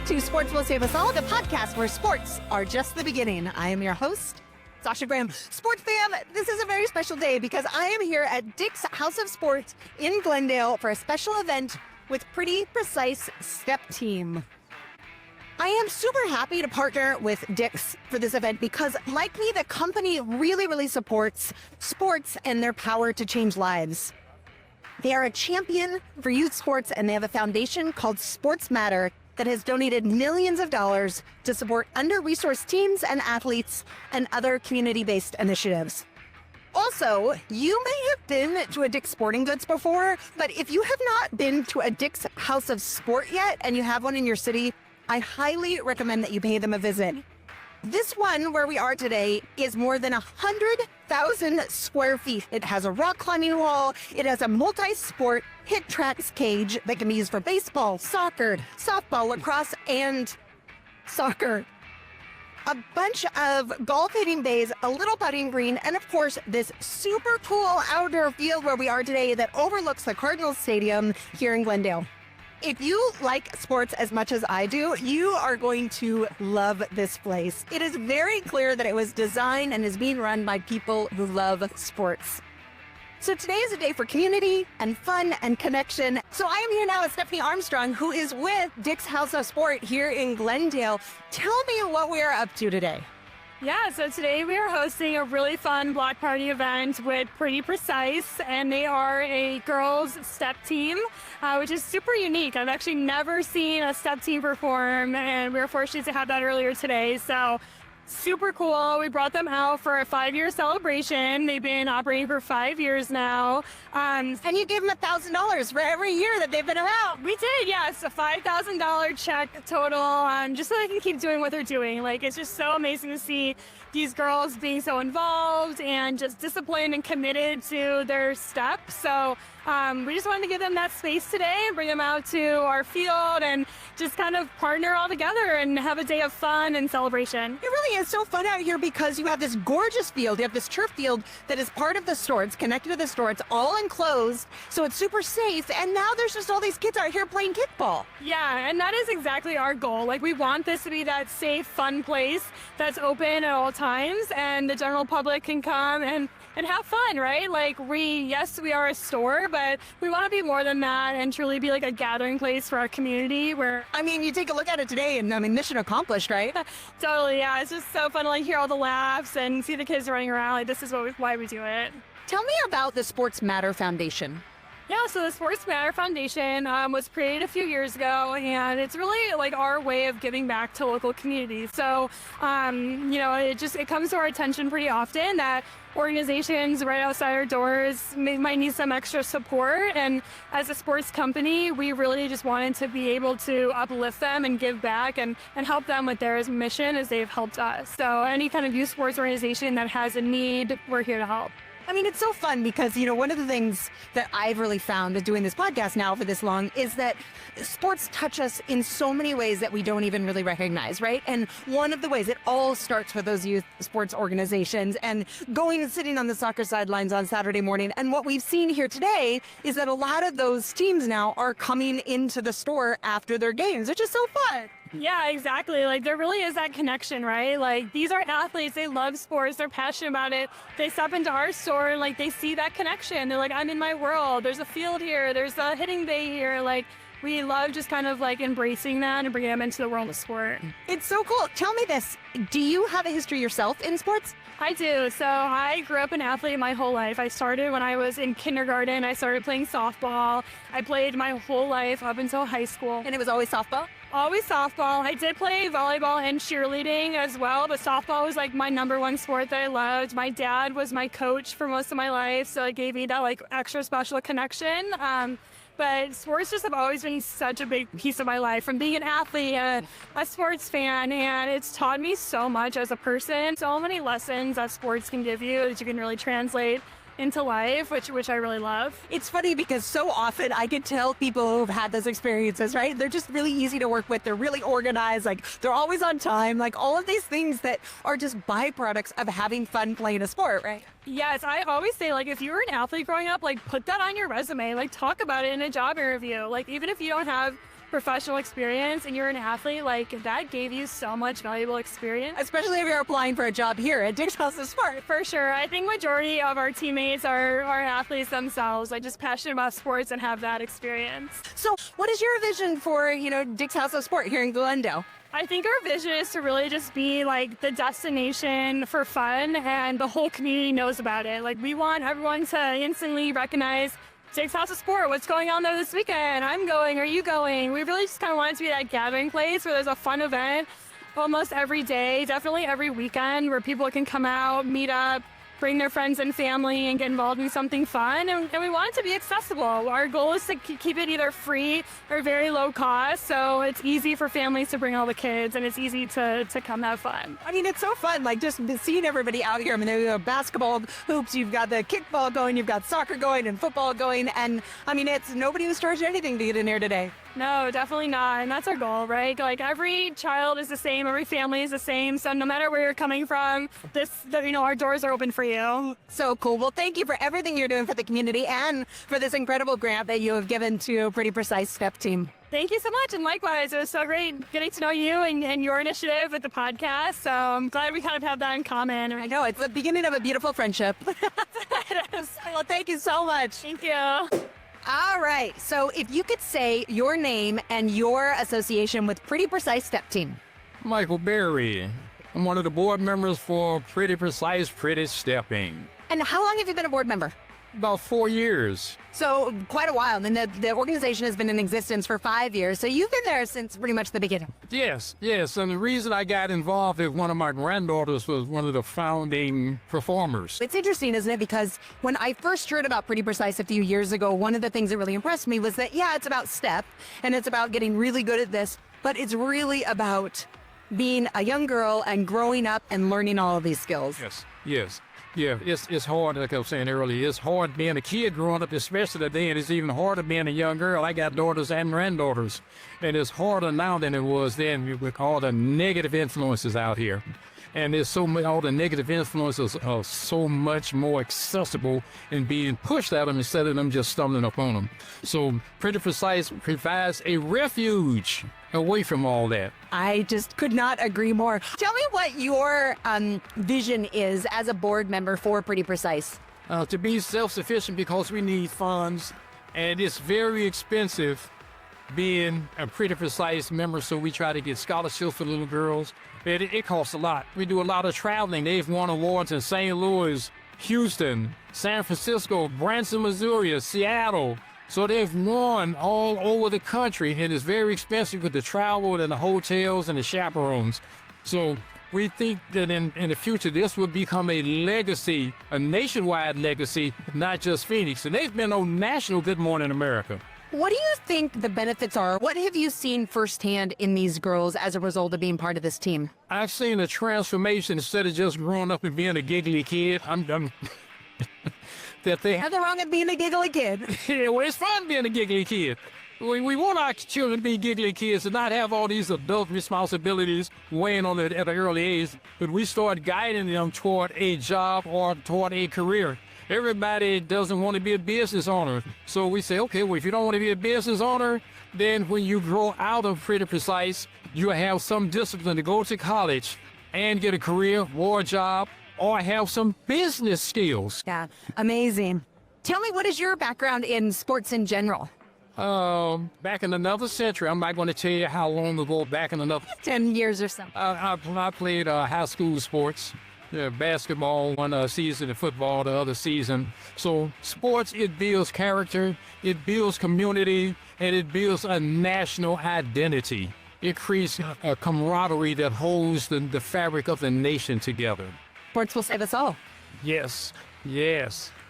to Sports Will Save Us All, the podcast where sports are just the beginning. I am your host, Sasha Graham. Sports fam, this is a very special day because I am here at Dick's House of Sport in Glendale for a special event with Pretty Precise Step Team. I am super happy to partner with Dick's for this event because, like me, the company really supports sports and their power to change lives. They are a champion for youth sports, and they have a foundation called Sports Matter that has donated millions of dollars to support under-resourced teams and athletes and other community-based initiatives. Also, you may have been to a Dick's Sporting Goods before, but if you have not been to a Dick's House of Sport yet and you have one in your city, I highly recommend that you pay them a visit. This one, where we are today, is more than 100,000 square feet. It has a rock climbing wall. It has a multi-sport hit tracks cage that can be used for baseball, soccer, softball, lacrosse, and soccer. A bunch of golf hitting bays, a little putting green, and of course, this super cool outdoor field where we are today that overlooks the Cardinals Stadium here in Glendale. If you like sports as much as I do, you are going to love this place. It is very clear that it was designed and is being run by people who love sports. So today is a day for community and fun and connection. So I am here now with Stephanie Armstrong, who is with Dick's House of Sport here in Glendale. Tell me what we are up to today. Yeah, so today we are hosting a really fun block party event with Pretty Precise, and they are a girls step team, which is super unique. I've actually never seen a step team perform, and we were fortunate to have that earlier today. So super cool. We brought them out for a 5-year celebration. They've been operating for 5 years now. And you gave them $1,000 for every year that they've been out. We did, yes, a $5,000 check total, just so they can keep doing what they're doing. Like, it's just so amazing to see these girls being so involved and just disciplined and committed to their steps. So we just wanted to give them that space today and bring them out to our field and just kind of partner all together and have a day of fun and celebration. It really is so fun out here because you have this gorgeous field. You have this turf field that is part of the store. It's connected to the store. It's all enclosed, so it's super safe. And now there's just all these kids out here playing kickball. Yeah, and that is exactly our goal. Like, we want this to be that safe, fun place that's open at all times, and the general public can come and have fun, right? Like, yes, we are a store, but we want to be more than that and truly be like a gathering place for our community where... I mean, you take a look at it today and, mission accomplished, right? Totally, yeah. It's just so fun to, like, hear all the laughs and see the kids running around. Like, this is why we do it. Tell me about the Sports Matter Foundation. Yeah, so the Sports Matter Foundation was created a few years ago, and it's really like our way of giving back to local communities. So, it comes to our attention pretty often that organizations right outside our doors might need some extra support. And as a sports company, we really just wanted to be able to uplift them and give back and help them with their mission as they've helped us. So any kind of youth sports organization that has a need, we're here to help. I mean, it's so fun because, one of the things that I've really found doing this podcast now for this long is that sports touch us in so many ways that we don't even really recognize, right? And one of the ways, it all starts with those youth sports organizations and going and sitting on the soccer sidelines on Saturday morning. And what we've seen here today is that a lot of those teams now are coming into the store after their games, which is so fun. Yeah, exactly. Like, there really is that connection, right? Like, these are athletes. They love sports. They're passionate about it. They step into our store and, like, they see that connection. They're like, I'm in my world. There's a field here. There's a hitting bay here. Like, we love just kind of, like, embracing that and bringing them into the world of sport. It's so cool. Tell me this. Do you have a history yourself in sports? I do. So I grew up an athlete my whole life. I started when I was in kindergarten. I started playing softball. I played my whole life up until high school. And it was always softball? Always softball. I did play volleyball and cheerleading as well, but softball was like my number one sport that I loved. My dad was my coach for most of my life, so it gave me that like extra special connection. But sports just have always been such a big piece of my life, from being an athlete and a sports fan, and it's taught me so much as a person. So many lessons that sports can give you that you can really translate into life, which I really love. It's funny because so often I can tell people who've had those experiences, right? They're just really easy to work with. They're really organized. Like, they're always on time. Like, all of these things that are just byproducts of having fun playing a sport, right? Yes, I always say, like, if you were an athlete growing up, like, put that on your resume. Like, talk about it in a job interview. Like, even if you don't have professional experience and you're an athlete, like that gave you so much valuable experience. Especially if you're applying for a job here at Dick's House of Sport. For sure. I think majority of our teammates are athletes themselves, like just passionate about sports and have that experience. So what is your vision for, Dick's House of Sport here in Glendale? I think our vision is to really just be like the destination for fun, and the whole community knows about it. Like we want everyone to instantly recognize Dick's House of Sport. What's going on there this weekend? I'm going. Are you going? We really just kind of want it to be that gathering place where there's a fun event almost every day, definitely every weekend, where people can come out, meet up, bring their friends and family and get involved in something fun. And we want it to be accessible. Our goal is to keep it either free or very low cost, so it's easy for families to bring all the kids and it's easy to come have fun. I mean, it's so fun, like just seeing everybody out here. I mean, there are basketball hoops, you've got the kickball going, you've got soccer going and football going. And I mean, nobody was charged anything to get in here today. No, definitely not. And that's our goal, right? Like every child is the same, every family is the same. So no matter where you're coming from, our doors are open for you. So cool. Well, thank you for everything you're doing for the community and for this incredible grant that you have given to Pretty Precise Step Team. Thank you so much. And likewise, it was so great getting to know you and your initiative with the podcast. So I'm glad we kind of have that in common. I know. It's the beginning of a beautiful friendship. It is. Well, thank you so much. Thank you. All right. So if you could say your name and your association with Pretty Precise Step Team. Michael Berry. I'm one of the board members for Pretty Precise Pretty Stepping. And how long have you been a board member? About 4 years. So quite a while. And the organization has been in existence for 5 years. So you've been there since pretty much the beginning. Yes. And the reason I got involved is one of my granddaughters was one of the founding performers. It's interesting, isn't it? Because when I first heard about Pretty Precise a few years ago, one of the things that really impressed me was that, it's about step and it's about getting really good at this, but it's really about being a young girl and growing up and learning all of these skills. Yes. Yeah, it's hard, like I was saying earlier. It's hard being a kid growing up, especially today, and it's even harder being a young girl. I got daughters and granddaughters, and it's harder now than it was then with all the negative influences out here. And there's so many, all the negative influences are so much more accessible and being pushed at them instead of them just stumbling upon them. So Pretty Precise provides a refuge away from all that. I just could not agree more. Tell me what your vision is as a board member for Pretty Precise. To be self-sufficient because we need funds, and it's very expensive being a Pretty Precise member, so we try to get scholarships for little girls. It costs a lot. We do a lot of traveling. They've won awards in St. Louis, Houston, San Francisco, Branson, Missouri, Seattle. So they've won all over the country, and it's very expensive with the travel and the hotels and the chaperones. So we think that in the future, this will become a legacy, a nationwide legacy, not just Phoenix. And they've been on national Good Morning America. What do you think the benefits are? What have you seen firsthand in these girls as a result of being part of this team? I've seen a transformation instead of just growing up and being a giggly kid. That they Nothing wrong with being a giggly kid. Yeah, well, it's fun being a giggly kid. We want our children to be giggly kids and not have all these adult responsibilities weighing on them at an early age. But we start guiding them toward a job or toward a career. Everybody doesn't want to be a business owner. So we say, okay, well, if you don't want to be a business owner, then when you grow out of Pretty Precise, you have some discipline to go to college and get a career or a job or have some business skills. Yeah, amazing. Tell me, what is your background in sports in general? Back in another century, I'm not going to tell you how long ago, back in another 10 years or so. I played high school sports. Basketball one season and football the other season. So sports, it builds character, it builds community, and it builds a national identity. It creates a camaraderie that holds the fabric of the nation together. Sports will save us all. Yes.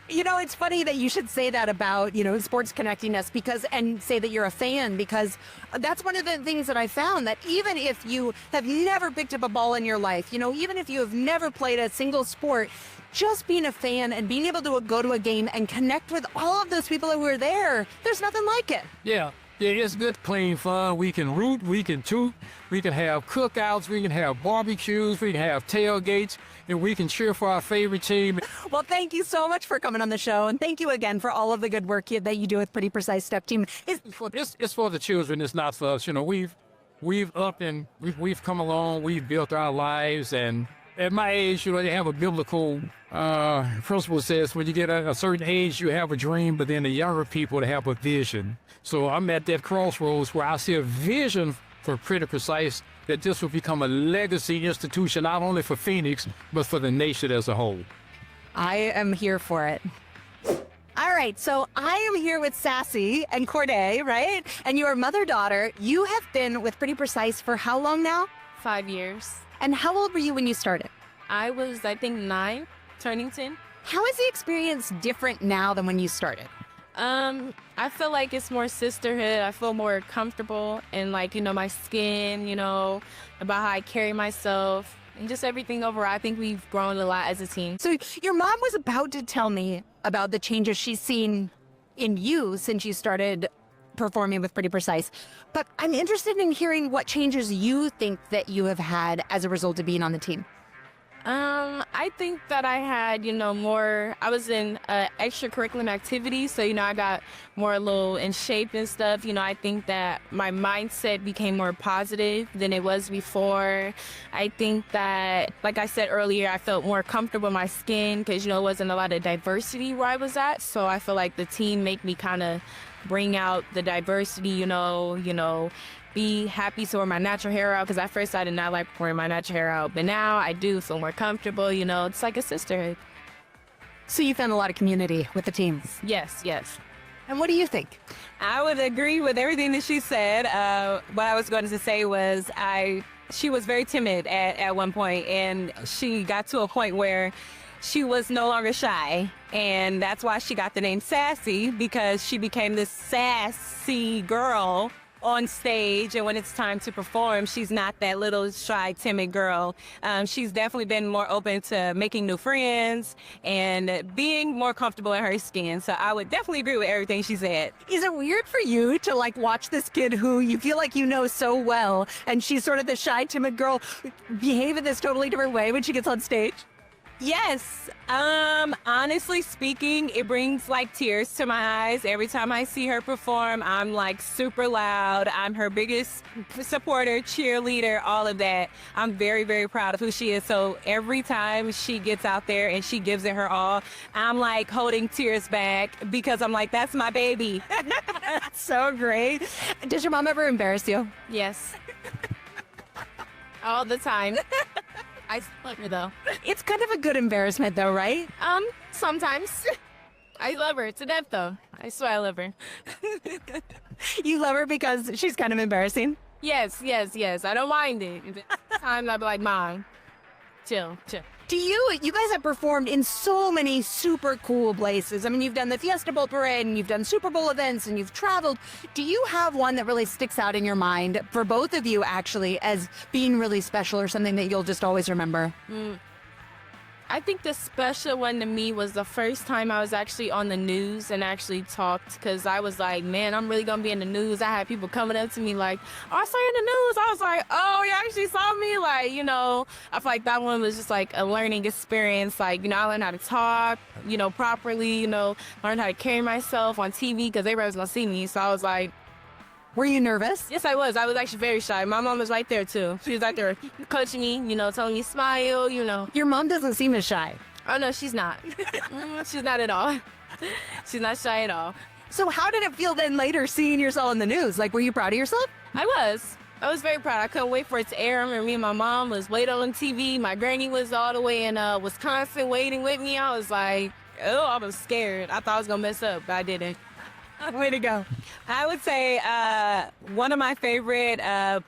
It's funny that you should say that about, sports connecting us and say that you're a fan, because that's one of the things that I found, that even if you have never picked up a ball in your life, even if you have never played a single sport, just being a fan and being able to go to a game and connect with all of those people who are there, there's nothing like it. Yeah. Yeah, it's good, clean fun. We can root, we can toot, we can have cookouts, we can have barbecues, we can have tailgates, and we can cheer for our favorite team. Well, thank you so much for coming on the show, and thank you again for all of the good work that you do with Pretty Precise Step Team. It's for the children. It's not for us. You know, we've come along. We've built our lives, and at my age, you know, they have a biblical principle says when you get a certain age, you have a dream, but then the younger people they have a vision. So I'm at that crossroads where I see a vision for Pretty Precise that this will become a legacy institution, not only for Phoenix, but for the nation as a whole. I am here for it. All right, so I am here with Sassy and Corday, right? And your mother-daughter. You have been with Pretty Precise for how long now? 5 years. And how old were you when you started? I was, I think, 9, turning 10. How is the experience different now than when you started? I feel like it's more sisterhood. I feel more comfortable in, like, you know, my skin, you know, about how I carry myself and just everything overall. I think we've grown a lot as a team. So your mom was about to tell me about the changes she's seen in you since you started performing with Pretty Precise. But I'm interested in hearing what changes you think that you have had as a result of being on the team. I think that I had, you know, more, I was in extracurricular activities, so, you know, I got more a little in shape and stuff. You know, I think that my mindset became more positive than it was before. I think that, like I said earlier, I felt more comfortable in my skin because, you know, it wasn't a lot of diversity where I was at. So I feel like the team made me kind of bring out the diversity, you know, be happy to wear my natural hair out, because at first I did not like wearing my natural hair out, but now I do feel more comfortable, you know, it's like a sisterhood. So you found a lot of community with the team. Yes. And what do you think? I would agree with everything that she said. What I was going to say was she was very timid at one point, and she got to a point where she was no longer shy, and that's why she got the name Sassy, because she became this sassy girl on stage, and when it's time to perform, she's not that little shy, timid girl. She's definitely been more open to making new friends and being more comfortable in her skin. So I would definitely agree with everything she said. Is it weird for you to like watch this kid who you feel like you know so well, and she's sort of the shy, timid girl, behave in this totally different way when she gets on stage? Yes. Honestly speaking, it brings like tears to my eyes. Every time I see her perform, I'm like super loud. I'm her biggest supporter, cheerleader, all of that. I'm very, very proud of who she is. So every time she gets out there and she gives it her all, I'm like holding tears back because I'm like, that's my baby. So great. Does your mom ever embarrass you? Yes. All the time. I love her though. It's kind of a good embarrassment though, right? Sometimes. I love her to death though. I swear I love her. You love her because she's kind of embarrassing? Yes. I don't mind it. Sometimes I'll be like, Mom, chill. Do you guys have performed in so many super cool places. I mean, you've done the Fiesta Bowl parade and you've done Super Bowl events and you've traveled. Do you have one that really sticks out in your mind for both of you actually as being really special or something that you'll just always remember? I think the special one to me was the first time I was actually on the news and actually talked, because I was like, man, I'm really going to be in the news. I had people coming up to me like, oh, I saw you in the news. I was like, oh, you actually saw me? Like, you know, I feel like that one was just like a learning experience. Like, you know, I learned how to talk, you know, properly, you know, learned how to carry myself on TV because everybody was going to see me. So I was like, were you nervous? yes, I was. I was actually very shy. My mom was right there, too. She was right there coaching me, you know, telling me smile, you know. Your mom doesn't seem as shy. Oh, no, she's not. She's not at all. She's not shy at all. So how did it feel then later seeing yourself in the news? Like, were you proud of yourself? I was very proud. I couldn't wait for it to air. I remember me and my mom was waiting on TV. My granny was all the way in Wisconsin waiting with me. I was like, oh, I was scared. I thought I was going to mess up, but I didn't. Way to go. I would say one of my favorite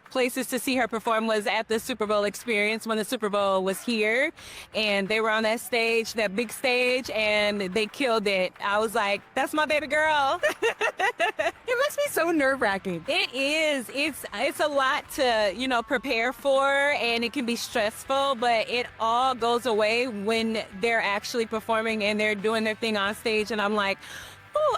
places to see her perform was at the Super Bowl experience when the Super Bowl was here and they were on that stage, that big stage, and they killed it. I was like, that's my baby girl. It must be so nerve-wracking. It is. It's a lot to, you know, prepare for, and it can be stressful, but it all goes away when they're actually performing and they're doing their thing on stage, and I'm like,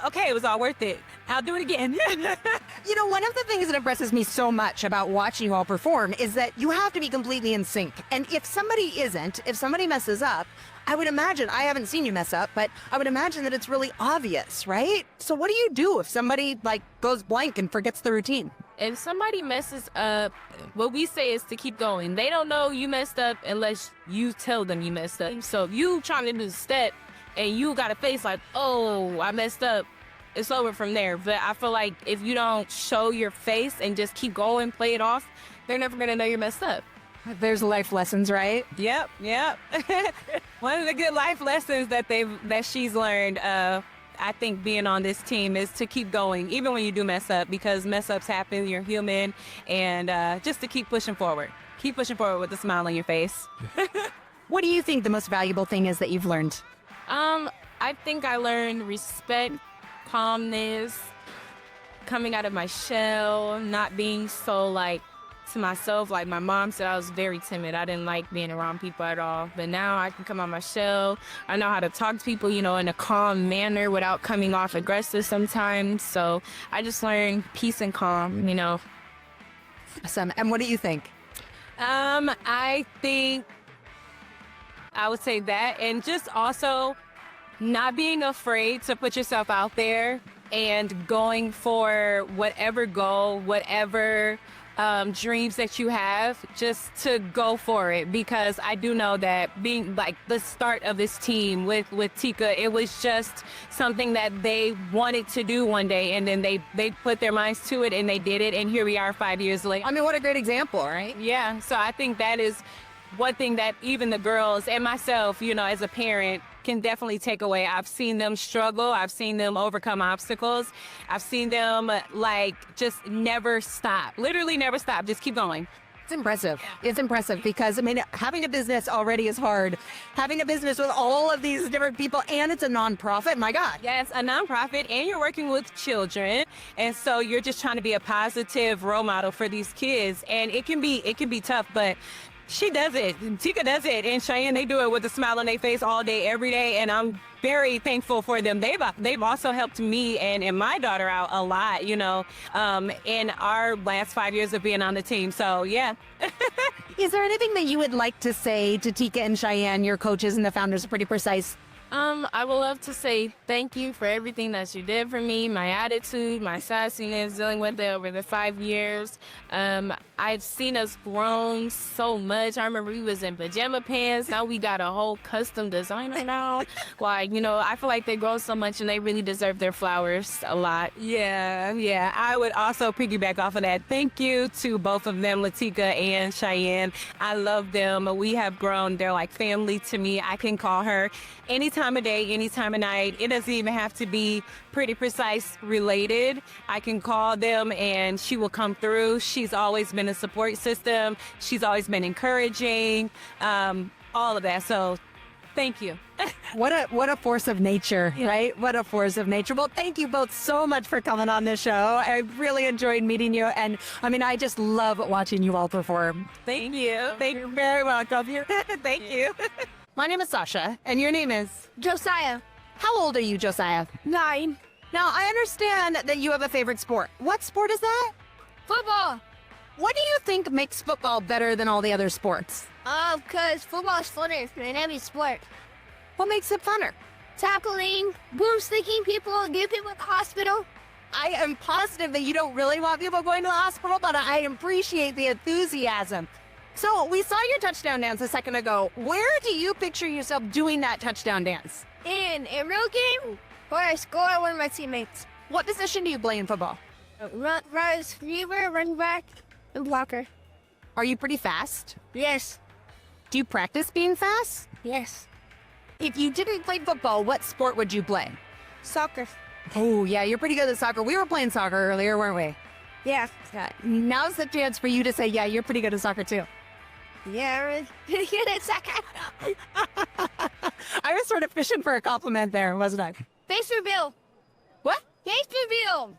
okay, it was all worth it. I'll do it again. You know, one of the things that impresses me so much about watching you all perform is that you have to be completely in sync. And if somebody isn't, if somebody messes up, I would imagine, I haven't seen you mess up, but I would imagine that it's really obvious, right? So what do you do if somebody like goes blank and forgets the routine? If somebody messes up, what we say is to keep going. They don't know you messed up unless you tell them you messed up. So if you trying to do the step and you got a face like, oh, I messed up, it's over from there. But I feel like if you don't show your face and just keep going, play it off, they're never going to know you're messed up. There's life lessons, right? Yep. One of the good life lessons that she's learned, I think, being on this team is to keep going, even when you do mess up, because mess ups happen. You're human, and just to keep pushing forward. Keep pushing forward with a smile on your face. What do you think the most valuable thing is that you've learned? I think I learned respect, calmness, coming out of my shell, not being so like to myself. Like my mom said, I was very timid. I didn't like being around people at all. But now I can come out my shell. I know how to talk to people, you know, in a calm manner without coming off aggressive sometimes. So I just learned peace and calm, you know. Awesome. And what do you think? I think I would say that, and just also not being afraid to put yourself out there and going for whatever goal, whatever dreams that you have, just to go for it. Because I do know that being like the start of this team with Tika, it was just something that they wanted to do one day, and then they put their minds to it and they did it, and here we are 5 years later. I mean, what a great example, right? Yeah, so I think that is one thing that even the girls and myself, you know, as a parent, can definitely take away. I've seen them struggle. I've seen them overcome obstacles. I've seen them like just never stop, literally never stop, just keep going. It's impressive. It's impressive because, I mean, having a business already is hard. Having a business with all of these different people, and it's a nonprofit, my God. Yes, a nonprofit, and you're working with children, and so you're just trying to be a positive role model for these kids, and it can be tough, but she does it. Tika does it. And Cheyenne, they do it with a smile on their face all day, every day. And I'm very thankful for them. They've also helped me and my daughter out a lot, you know, in our last 5 years of being on the team. So, yeah. Is there anything that you would like to say to Tika and Cheyenne, your coaches and the founders of Pretty Precise? I would love to say thank you for everything that you did for me, my attitude, my sassiness, dealing with it over the 5 years. I've seen us grown so much. I remember we was in pajama pants. Now we got a whole custom designer now. Like, you know, I feel like they grow so much and they really deserve their flowers a lot. Yeah. I would also piggyback off of that. Thank you to both of them, Latika and Cheyenne. I love them. We have grown. They're like family to me. I can call her any time of day, any time of night. It doesn't even have to be Pretty Precise related. I can call them and she will come through. She's always been a support system. She's always been encouraging, all of that. So thank you. What a force of nature, right? What a force of nature. Well, thank you both so much for coming on this show. I really enjoyed meeting you. And I mean, I just love watching you all perform. Thank you. Thank you very much. Thank you. My name is Sasha, and your name is? Josiah, How old are you, Josiah? 9. Now, I understand that you have a favorite sport. What sport is that? Football. What do you think makes football better than all the other sports? Because football is funner than every sport. What makes it funner? Tackling, boomsticking people, get people to the hospital. I am positive that you don't really want people going to the hospital, but I appreciate the enthusiasm. So we saw your touchdown dance a second ago. Where do you picture yourself doing that touchdown dance? In a real game, where I score one of my teammates. What position do you play in football? Run, receiver, running back, and blocker. Are you pretty fast? Yes. Do you practice being fast? Yes. If you didn't play football, what sport would you play? Soccer. Oh, yeah, you're pretty good at soccer. We were playing soccer earlier, weren't we? Yeah. Now's the chance for you to say, yeah, you're pretty good at soccer too. Yeah, it's soccer. I was sort of fishing for a compliment there, wasn't I? Face reveal. What? Face reveal.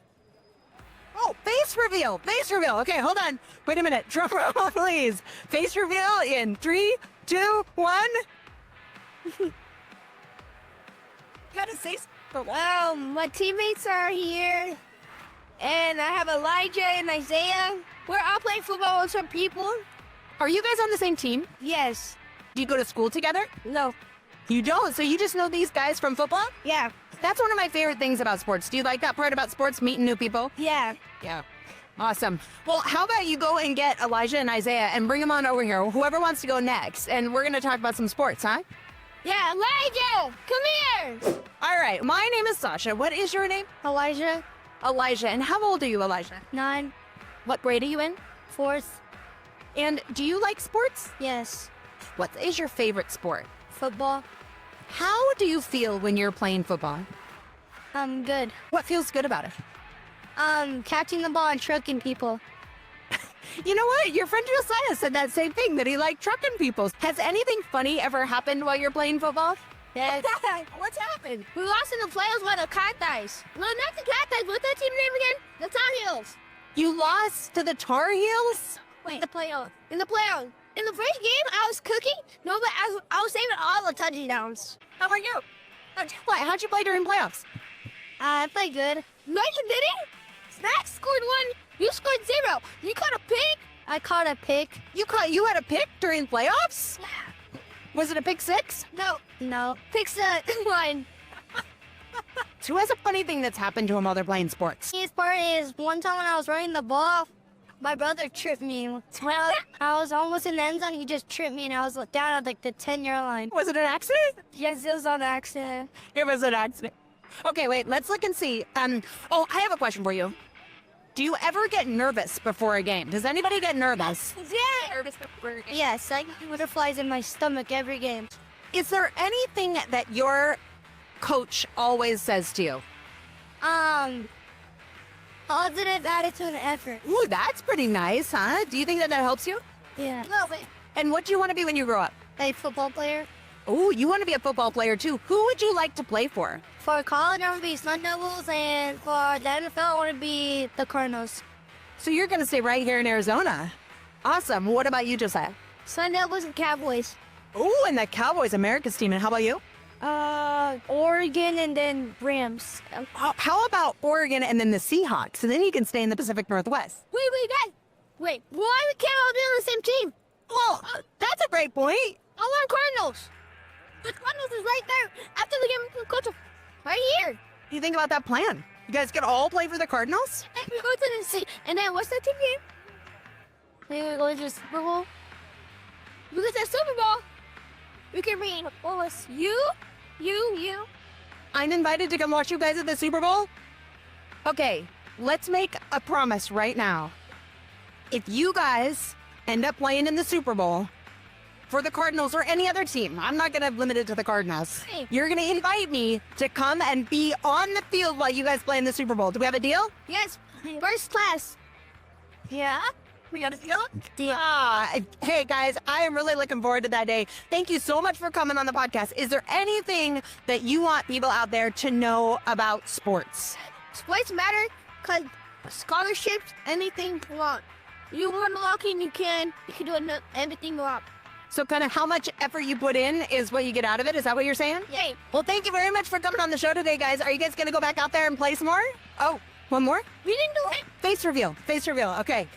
Oh, face reveal. Face reveal. Okay, hold on. Wait a minute. Drum roll, please. Face reveal in 3, 2, 1. Gotta say My teammates are here, and I have Elijah and Isaiah. We're all playing football with some people. Are you guys on the same team? Yes. Do you go to school together? No. You don't, so you just know these guys from football? Yeah. That's one of my favorite things about sports. Do you like that part about sports, meeting new people? Yeah. Yeah. Awesome. Well, how about you go and get Elijah and Isaiah and bring them on over here, whoever wants to go next, and we're going to talk about some sports, huh? Yeah, Elijah, come here. All right, my name is Sasha. What is your name? Elijah, Elijah. And how old are you, Elijah? 9, What grade are you in? 4th. And do you like sports? Yes. What is your favorite sport? Football. How do you feel when you're playing football? Good. What feels good about it? Catching the ball and trucking people. You know what? Your friend Josiah said that same thing, that he liked trucking people. Has anything funny ever happened while you're playing football? Yes. What's happened? We lost in the playoffs by the Cacti. No, not the Cacti. What's that team name again? The Tar Heels. You lost to the Tar Heels? Wait, the playoff. In the playoff. In the first game, I was cooking. No, but I was saving all the touchdowns. How about you? How'd you play during playoffs? I played good. No, you didn't. Snack scored 1. You scored 0. You caught a pick. I caught a pick. You had a pick during playoffs? Yeah. Was it a pick 6? No. Pick's 1. So who has a funny thing that's happened to him while they're playing sports? His part is one time when I was running the ball, my brother tripped me. Well, I was almost in the end zone. He just tripped me, and I was down at like the 10-yard line. Was it an accident? Yes, it was on accident. It was an accident. Okay, wait, let's look and see. I have a question for you. Do you ever get nervous before a game? Does anybody get nervous? Yeah. Nervous before a game. Yes, I get butterflies in my stomach every game. Is there anything that your coach always says to you? Positive attitude and effort. Ooh, that's pretty nice, huh? Do you think that helps you? Yeah. No, but And what do you want to be when you grow up? a football player. Ooh, you want to be a football player too. Who would you like to play for? For college, I want to be Sun Devils, and for the NFL, I want to be the Cardinals. So you're going to stay right here in Arizona. Awesome. What about you, Josiah? Sun Devils and Cowboys. Ooh, and the Cowboys, America's team. And how about you? Oregon and then Rams. How about Oregon and then the Seahawks? And then you can stay in the Pacific Northwest. Wait, guys. Wait, why we can't all be on the same team? Well, that's a great point. I want Cardinals. The Cardinals is right there. After the game, coach, right here. What do you think about that plan? You guys can all play for the Cardinals? And we go to the sea. And then what's that team game? Maybe we go to the Super Bowl. Because that Super Bowl, we can bring us you. I'm invited to come watch you guys at the Super Bowl? Okay, let's make a promise right now. If you guys end up playing in the Super Bowl for the Cardinals or any other team, I'm not going to limit it to the Cardinals. Hey. You're going to invite me to come and be on the field while you guys play in the Super Bowl. Do we have a deal? Yes, first class. Yeah? We got a deal? Deal. Hey guys, I am really looking forward to that day. Thank you so much for coming on the podcast. Is there anything that you want people out there to know about sports? Sports matter because scholarships, anything you want. You want to walk in, you can do anything you want. So kind of how much effort you put in is what you get out of it? Is that what you're saying? Yay. Well, thank you very much for coming on the show today, guys. Are you guys going to go back out there and play some more? Oh, one more? We didn't do it. Face reveal. Face reveal. Okay.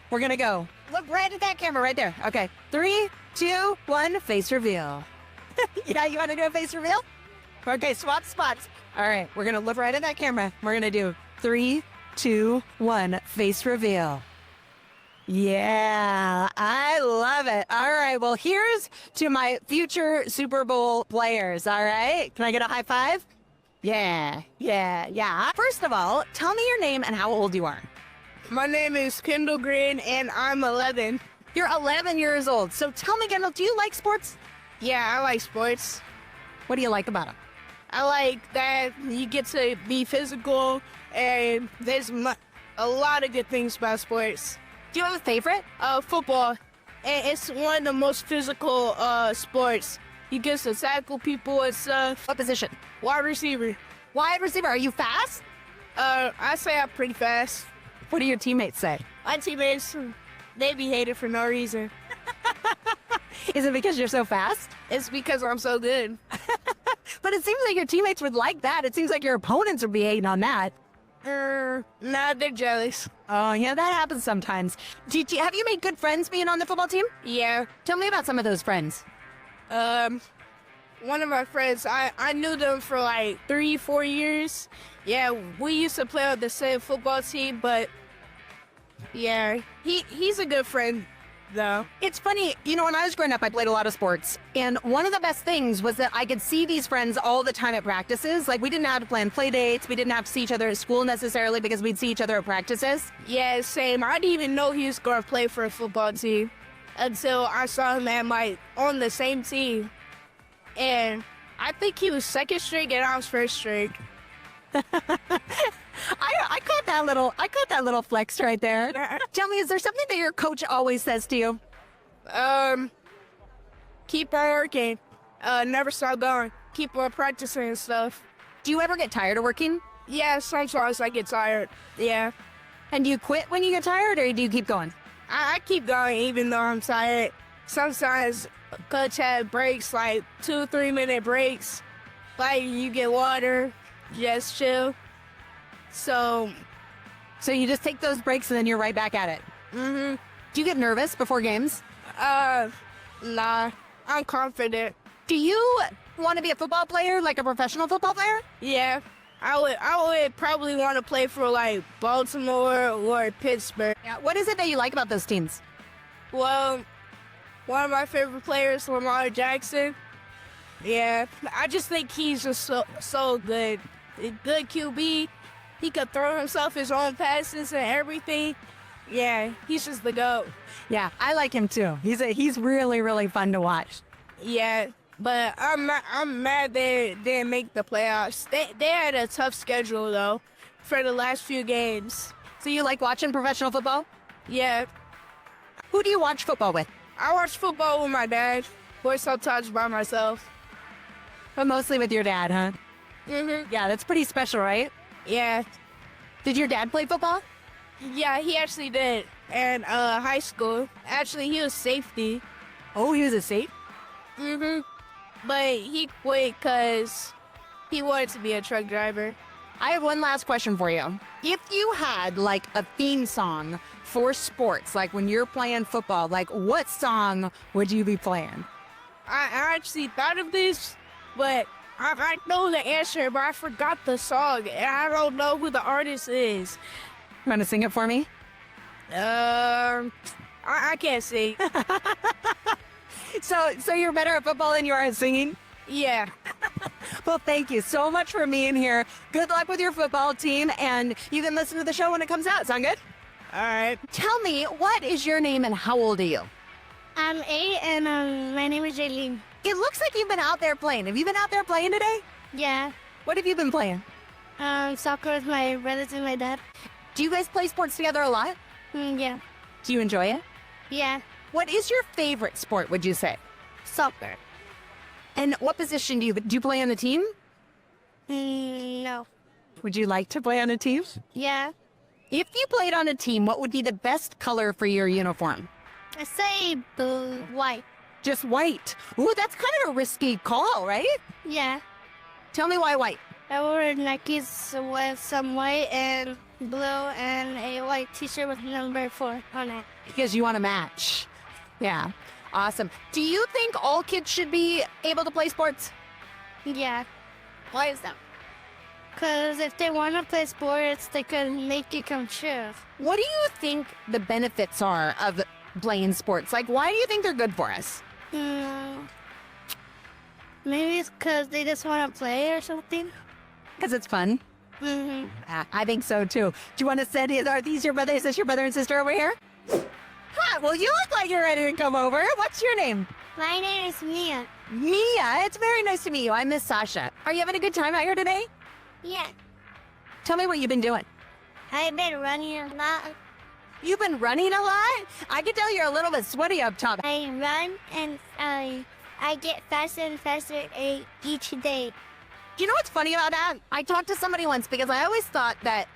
We're going to go. Look right at that camera right there. Okay. 3, 2, 1, face reveal. Yeah, you want to do a face reveal? Okay, swap spots. All right. We're going to look right at that camera. We're going to do 3, 2, 1, face reveal. Yeah, I love it. All right, well, here's to my future Super Bowl players, all right? Can I get a high five? Yeah. First of all, tell me your name and how old you are. My name is Kendall Green, and I'm 11. You're 11 years old. So tell me, Kendall, do you like sports? Yeah, I like sports. What do you like about them? I like that you get to be physical, and there's a lot of good things about sports. Do you have a favorite? Football. And it's one of the most physical sports. You get to tackle people and stuff. What position? Wide receiver. Wide receiver. Are you fast? I say I'm pretty fast. What do your teammates say? My teammates, they be hated for no reason. Is it because you're so fast? It's because I'm so good. But it seems like your teammates would like that. It seems like your opponents would be hating on that. Nah, they're jealous. Oh, yeah, that happens sometimes. Have you made good friends being on the football team? Yeah. Tell me about some of those friends. One of my friends, I knew them for like 3-4 years. Yeah, we used to play on the same football team, but yeah, he's a good friend though. It's funny, when I was growing up, I played a lot of sports. And one of the best things was that I could see these friends all the time at practices. Like, we didn't have to plan play dates. We didn't have to see each other at school necessarily because we'd see each other at practices. Yeah, same. I didn't even know he was going to play for a football team until I saw him on the same team. And I think he was second string and I was first string. I caught that little flex right there. Tell me, is there something that your coach always says to you? Keep on working. Never stop going. Keep on practicing and stuff. Do you ever get tired of working? Yeah, sometimes I get tired. Yeah. And do you quit when you get tired, or do you keep going? I keep going even though I'm tired. Sometimes coach had breaks, like 2-3 minute breaks. Like, you get water, just chill. So you just take those breaks and then you're right back at it. Mm-hmm. Do you get nervous before games? Nah, I'm confident. Do you want to be a football player, like a professional football player? Yeah, I would probably want to play for like Baltimore or Pittsburgh. Yeah. What is it that you like about those teams? Well, one of my favorite players, Lamar Jackson. Yeah, I just think he's just so good. A good QB. He could throw himself his own passes and everything. Yeah, he's just the GOAT. Yeah, I like him too. He's really, really fun to watch. Yeah, but I'm mad they didn't make the playoffs. They had a tough schedule though for the last few games. So you like watching professional football? Yeah, Who do you watch football with? I watch football with my dad, or sometimes by myself. But mostly with your dad, huh? Mhm. Yeah, that's pretty special, right? Yeah. Did your dad play football? Yeah, he actually did. And high school. Actually, he was safety. Oh, he was a safe? Mhm. But he quit because he wanted to be a truck driver. I have one last question for you. If you had like a theme song for sports, like when you're playing football, like what song would you be playing? I actually thought of this, but I know the answer, but I forgot the song, and I don't know who the artist is. You want to sing it for me? I can't sing. So you're better at football than you are at singing? Yeah. Well, thank you so much for being here. Good luck with your football team, and you can listen to the show when it comes out. Sound good? All right. Tell me, what is your name and how old are you? I'm 8 and my name is Jaylene. It looks like you've been out there playing. Have you been out there playing today? Yeah. What have you been playing? Soccer with my brothers and my dad. Do you guys play sports together a lot? Yeah. Do you enjoy it? Yeah. What is your favorite sport, would you say? Soccer. And what position do you play on the team? No. Would you like to play on a team? Yeah. If you played on a team, what would be the best color for your uniform? I say blue, white. Just white. Ooh, that's kind of a risky call, right? Yeah. Tell me why white. I wore Nikes with some white and blue and a white t-shirt with number 4 on it. Because you want to match. Yeah. Awesome. Do you think all kids should be able to play sports? Yeah. Why is that? Because if they want to play sports, they can make it come true. What do you think the benefits are of playing sports? Like, why do you think they're good for us? Maybe it's because they just want to play or something. Because it's fun. Mm-hmm. I think so too. Do you want to send? Are these your brother? Is this your brother and sister over here? Huh, well, you look like you're ready to come over. What's your name? My name is Mia. Mia. It's very nice to meet you. I'm Miss Sasha. Are you having a good time out here today? Yeah. Tell me what you've been doing. I've been running a lot. You've been running a lot? I can tell you're a little bit sweaty up top. I run and I get faster and faster each day. You know what's funny about that? I talked to somebody once because I always thought that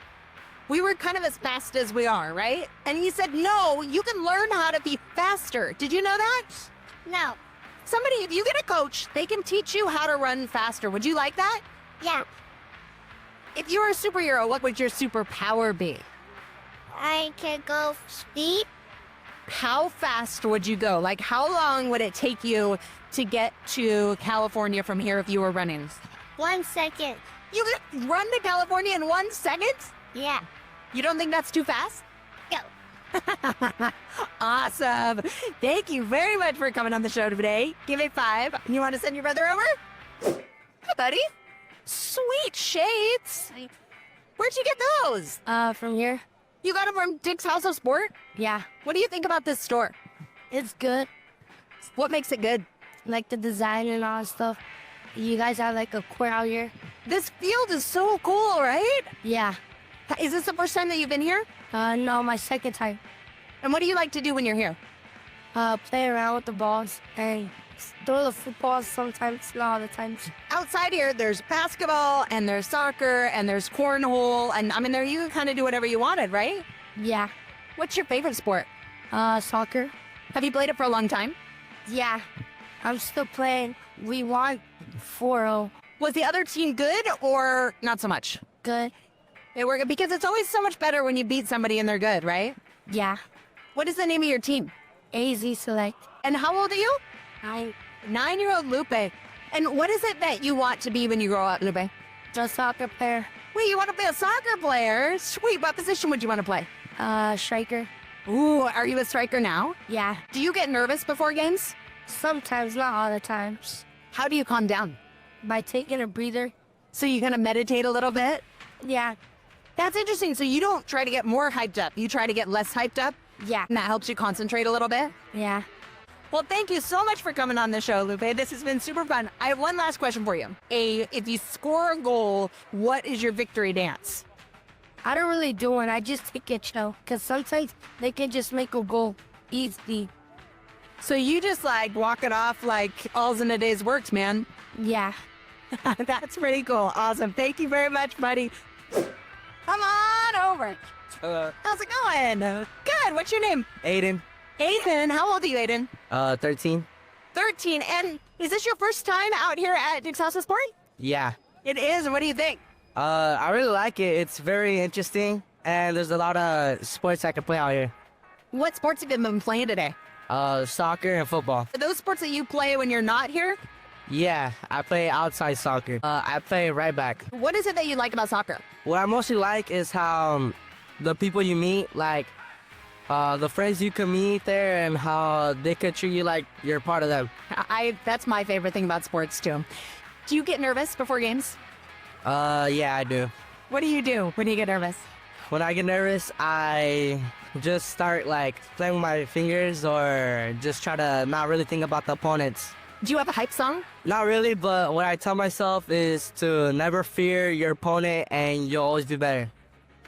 we were kind of as fast as we are, right? And he said, no, you can learn how to be faster. Did you know that? No. somebody, if you get a coach, they can teach you how to run faster. Would you like that? Yeah. If you were a superhero, what would your superpower be? I can go speed. How fast would you go? Like, how long would it take you to get to California from here if you were running? 1 second. You could run to California in 1 second? Yeah. You don't think that's too fast? Go. Awesome. Thank you very much for coming on the show today. Give it 5. You want to send your brother over? Hi, buddy. Sweet shades. Where'd you get those? From here? You got them from Dick's House of Sport? Yeah. What do you think about this store? It's good. What makes it good? Like the design and all that stuff. You guys have like a court out here? This field is so cool, right? Yeah. Is this the first time that you've been here? No, my second time. And what do you like to do when you're here? Play around with the balls and throw the football sometimes, not all the times. Outside here, there's basketball and there's soccer and there's cornhole. And I mean, there you can kind of do whatever you wanted, right? Yeah. What's your favorite sport? Soccer? Have you played it for a long time? Yeah. I'm still playing. We won 4-0. Was the other team good or not so much? Good. They were good because it's always so much better when you beat somebody and they're good, right? Yeah. What is the name of your team? AZ Select. And how old are you? 9. 9-year-old Lupe. And what is it that you want to be when you grow up, Lupe? Just soccer player. Wait, you want to be a soccer player? Sweet. What position would you want to play? Striker. Ooh, are you a striker now? Yeah. Do you get nervous before games? Sometimes, not all the times. How do you calm down? By taking a breather. So you kind of meditate a little bit? Yeah. That's interesting. So you don't try to get more hyped up. You try to get less hyped up? Yeah. And that helps you concentrate a little bit? Yeah. Well, thank you so much for coming on the show, Lupe. This has been super fun. I have one last question for you. If you score a goal, what is your victory dance? I don't really do one. I just take it chill. Because sometimes they can just make a goal easy. So you just like walk it off like all's in a day's works, man. Yeah. That's pretty cool. Awesome. Thank you very much, buddy. Come on over. Hello. How's it going? Good. What's your name? Aiden. Aiden. How old are you, Aiden? 13. 13. And is this your first time out here at Dick's House of Sport? Yeah. It is. What do you think? I really like it. It's very interesting, and there's a lot of sports I can play out here. What sports have you been playing today? Soccer and football. Are those sports that you play when you're not here? Yeah, I play outside soccer. I play right back. What is it that you like about soccer? What I mostly like is how the people you meet, like the friends you can meet there, and how they could treat you like you're part of them. That's my favorite thing about sports too. Do you get nervous before games? Yeah, I do. What do you do when you get nervous? When I get nervous, I just start like playing with my fingers or just try to not really think about the opponents. Do you have a hype song? Not really, but what I tell myself is to never fear your opponent and you'll always be better.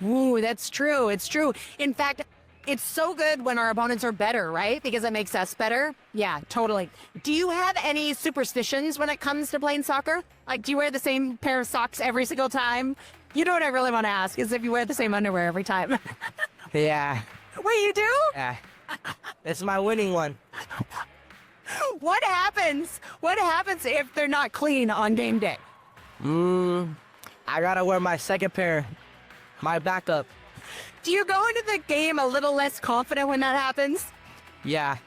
Ooh, that's true. It's true. In fact, it's so good when our opponents are better, right? Because it makes us better. Yeah, totally. Do you have any superstitions when it comes to playing soccer? Like, do you wear the same pair of socks every single time? You know what I really want to ask is if you wear the same underwear every time. Yeah. Wait, you do? Yeah. It's my winning one. What happens? What happens if they're not clean on game day? I gotta wear my second pair, my backup. Do you go into the game a little less confident when that happens? Yeah.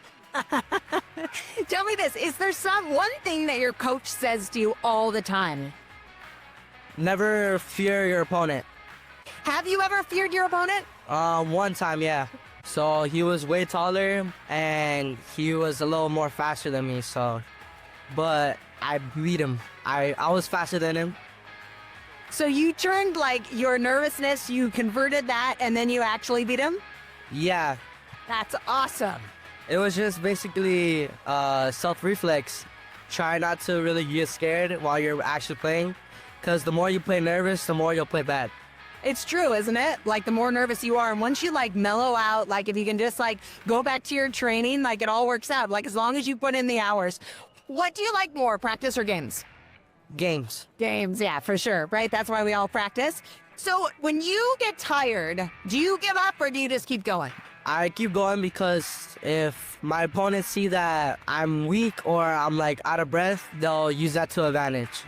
Tell me this, is there one thing that your coach says to you all the time? Never fear your opponent. Have you ever feared your opponent? One time, yeah. So he was way taller and he was a little more faster than me, but I beat him. I was faster than him. So you turned like your nervousness, you converted that, and then you actually beat him? Yeah. That's awesome. It was just basically self-reflex. Try not to really get scared while you're actually playing, because the more you play nervous, the more you'll play bad. It's true, isn't it? Like the more nervous you are, and once you like mellow out, like if you can just like go back to your training, like it all works out. Like as long as you put in the hours. What do you like more, practice or games? Games. Games, yeah, for sure, right? That's why we all practice. So when you get tired, do you give up or do you just keep going? I keep going because if my opponents see that I'm weak or I'm like out of breath, they'll use that to advantage.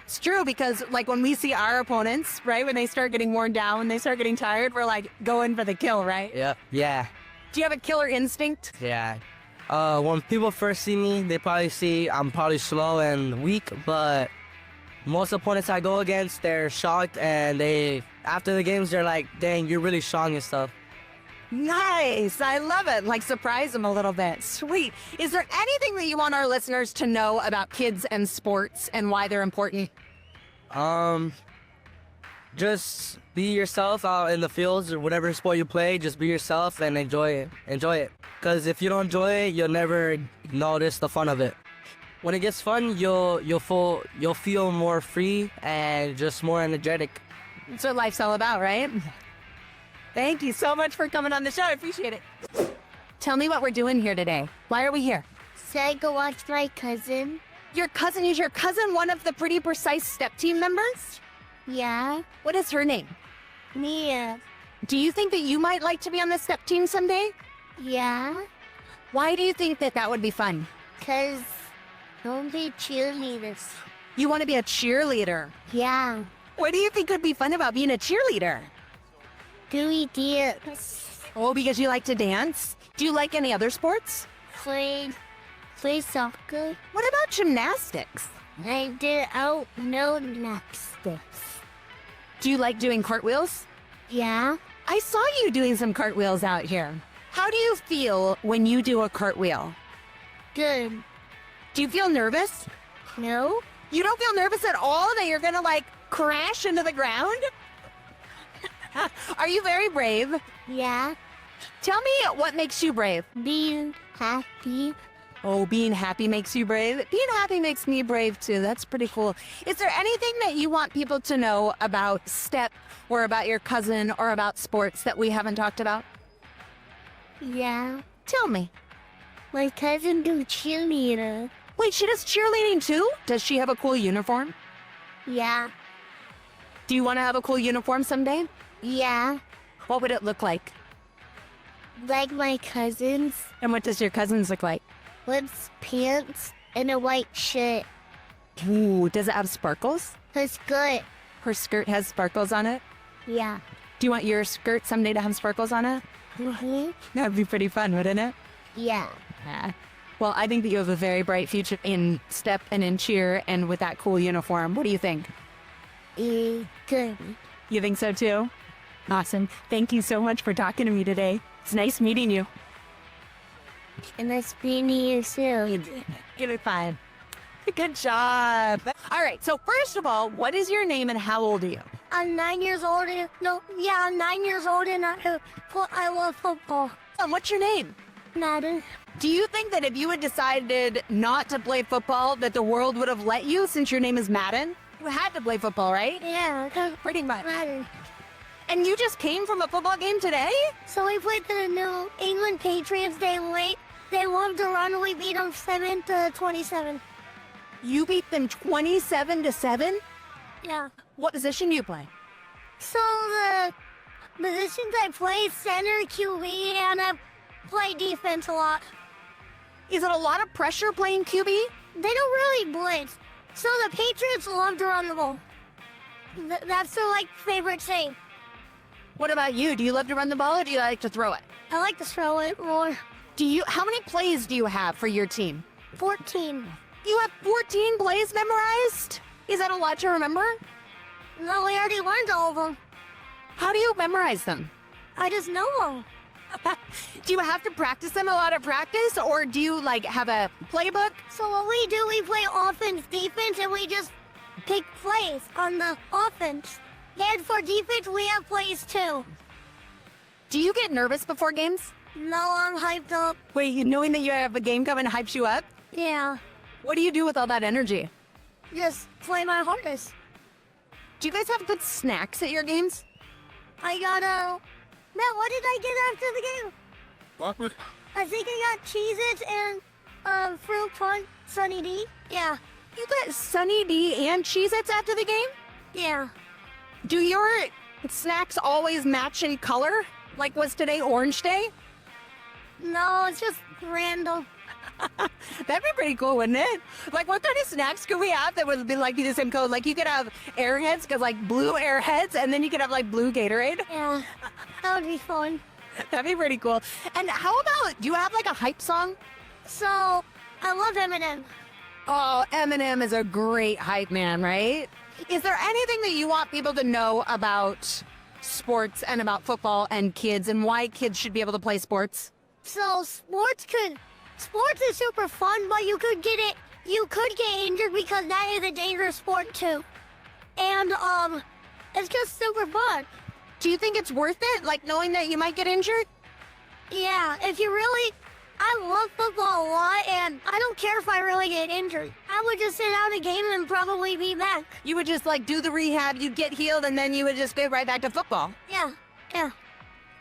It's true because like when we see our opponents, right, when they start getting worn down, when they start getting tired, we're like going for the kill, right? Yep. Yeah. Do you have a killer instinct? Yeah. When people first see me, they probably see I'm probably slow and weak, but most opponents I go against, they're shocked and after the games, they're like, dang, you're really strong and stuff. Nice. I love it. Like surprise them a little bit. Sweet. Is there anything that you want our listeners to know about kids and sports and why they're important? Just be yourself out in the fields or whatever sport you play. Just be yourself and enjoy it. Enjoy it. Because if you don't enjoy it, you'll never notice the fun of it. When it gets fun, you'll feel more free and just more energetic. That's what life's all about, right? Thank you so much for coming on the show. I appreciate it. Tell me what we're doing here today. Why are we here? So I go watch my cousin. Your cousin, is your cousin one of the Pretty Precise step team members? Yeah. What is her name? Mia. Do you think that you might like to be on the step team someday? Yeah. Why do you think that that would be fun? 'Cause don't be cheerleaders. You want to be a cheerleader. Yeah. What do you think would be fun about being a cheerleader? Gooey dance. Oh, because you like to dance? Do you like any other sports? Play soccer. What about gymnastics? I did no gymnastics. Do you like doing cartwheels? Yeah. I saw you doing some cartwheels out here. How do you feel when you do a cartwheel? Good. Do you feel nervous? No. You don't feel nervous at all that you're gonna like crash into the ground? Are you very brave? Yeah. Tell me what makes you brave. Being happy. Oh, being happy makes you brave. Being happy makes me brave too. That's pretty cool. Is there anything that you want people to know about step or about your cousin or about sports that we haven't talked about? Yeah. Tell me. My cousin do cheerleader. Wait, she does cheerleading too? Does she have a cool uniform? Yeah. Do you want to have a cool uniform someday? Yeah. What would it look like? Like my cousin's. And what does your cousin's look like? With pants and a white shirt. Ooh, does it have sparkles? Her skirt. Her skirt has sparkles on it? Yeah. Do you want your skirt someday to have sparkles on it? Mm-hmm. That'd be pretty fun, wouldn't it? Yeah. Well, I think that you have a very bright future in step and in cheer and with that cool uniform. What do you think? Good. You think so too? Awesome. Thank you so much for talking to me today. It's nice meeting you. And nice being here too. You're fine. Good job. All right. So first of all, what is your name and how old are you? I'm 9 years old. I'm 9 years old and I love football. And what's your name? Madden. Do you think that if you had decided not to play football, that the world would have let you since your name is Madden? You had to play football, right? Yeah. Pretty much. Madden. And you just came from a football game today? So we played the New England Patriots. They loved to run. We beat them 7-27. You beat them 27-7? Yeah. What position do you play? So the positions I play, center, QB, and I play defense a lot. Is it a lot of pressure playing QB? They don't really blitz. So the Patriots love to run the ball. That's their favorite thing. What about you? Do you love to run the ball or do you like to throw it? I like to throw it more. How many plays do you have for your team? 14. You have 14 plays memorized? Is that a lot to remember? No, we already learned all of them. How do you memorize them? I just know them. Do you have to practice them a lot of practice or do you have a playbook? So what we do, we play offense, defense, and we just pick plays on the offense. And for defense, we have plays too. Do you get nervous before games? No, I'm hyped up. Wait, knowing that you have a game coming hypes you up? Yeah. What do you do with all that energy? Just play my hardest. Do you guys have good snacks at your games? I got Matt, what did I get after the game? What? I think I got Cheez-Its and fruit punch, Sunny D. Yeah. You got Sunny D and Cheez-Its after the game? Yeah. Do your snacks always match in color? Like was today Orange Day? No, it's just random. That'd be pretty cool, wouldn't it? Like, what kind of snacks could we have that would be like the same code? Like, you could have Airheads, because like blue Airheads, and then you could have like blue Gatorade. Yeah, that would be fun. That'd be pretty cool. And how about, do you have like a hype song? So, I love Eminem. Oh, Eminem is a great hype man, right? Is there anything that you want people to know about sports and about football and kids and why kids should be able to play sports? So, sports is super fun, but you could get injured because that is a dangerous sport too. And, it's just super fun. Do you think it's worth it, like knowing that you might get injured? Yeah, I love football a lot, and I don't care if I really get injured. I would just sit out a game and probably be back. You would just like do the rehab, you'd get healed, and then you would just go right back to football. Yeah.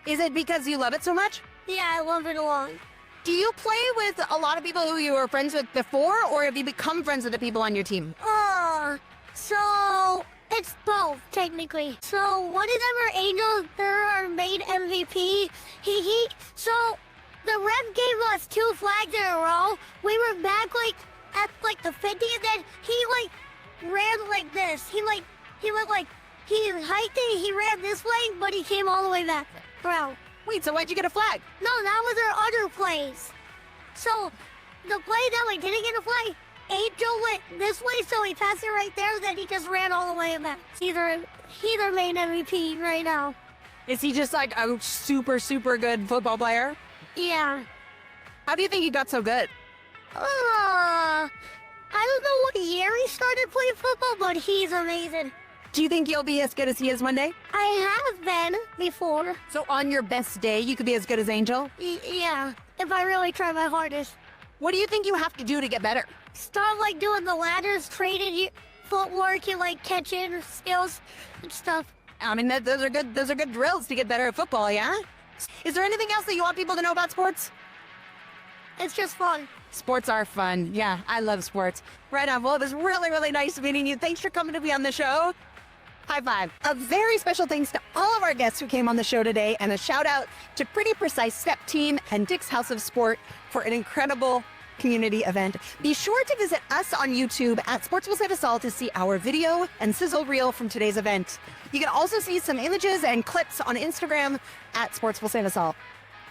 Is it because you love it so much? Yeah, I love it a lot. Do you play with a lot of people who you were friends with before, or have you become friends with the people on your team? So it's both, technically. So whatever Angel there made MVP, so the ref gave us 2 flags in a row. We were back at the 50, and then he ran like this. He hiked it, he ran this way, but he came all the way back around. Wait, so why'd you get a flag? No, that was our other plays. So the play that we didn't get a flag, Angel went this way, so he passed it right there, then he just ran all the way back. He either made MVP right now. Is he just like a super, super good football player? Yeah. How do you think he got so good? I don't know what year he started playing football, but he's amazing. Do you think you'll be as good as he is one day? I have been before. So on your best day, you could be as good as Angel? Yeah, if I really try my hardest. What do you think you have to do to get better? Start doing the ladders, training footwork, and catching skills and stuff. I mean, those are good drills to get better at football, yeah? Is there anything else that you want people to know about sports? It's just fun. Sports are fun. Yeah, I love sports. Right on. Well, it was really, really nice meeting you. Thanks for coming to be on the show. High five. A very special thanks to all of our guests who came on the show today, and a shout out to Pretty Precise Step Team and Dick's House of Sport for an incredible community event. Be sure to visit us on YouTube at Sports Will Save Us All to see our video and sizzle reel from today's event. You can also see some images and clips on Instagram at Sports Will Save Us All.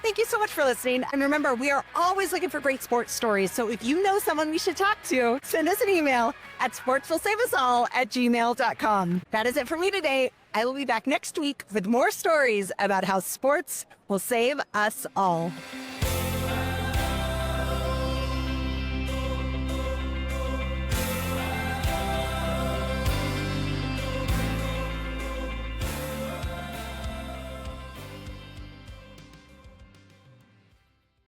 Thank you so much for listening. And remember, we are always looking for great sports stories. So if you know someone we should talk to, send us an email at sportswillsaveusall@gmail.com. That is it for me today. I will be back next week with more stories about how sports will save us all.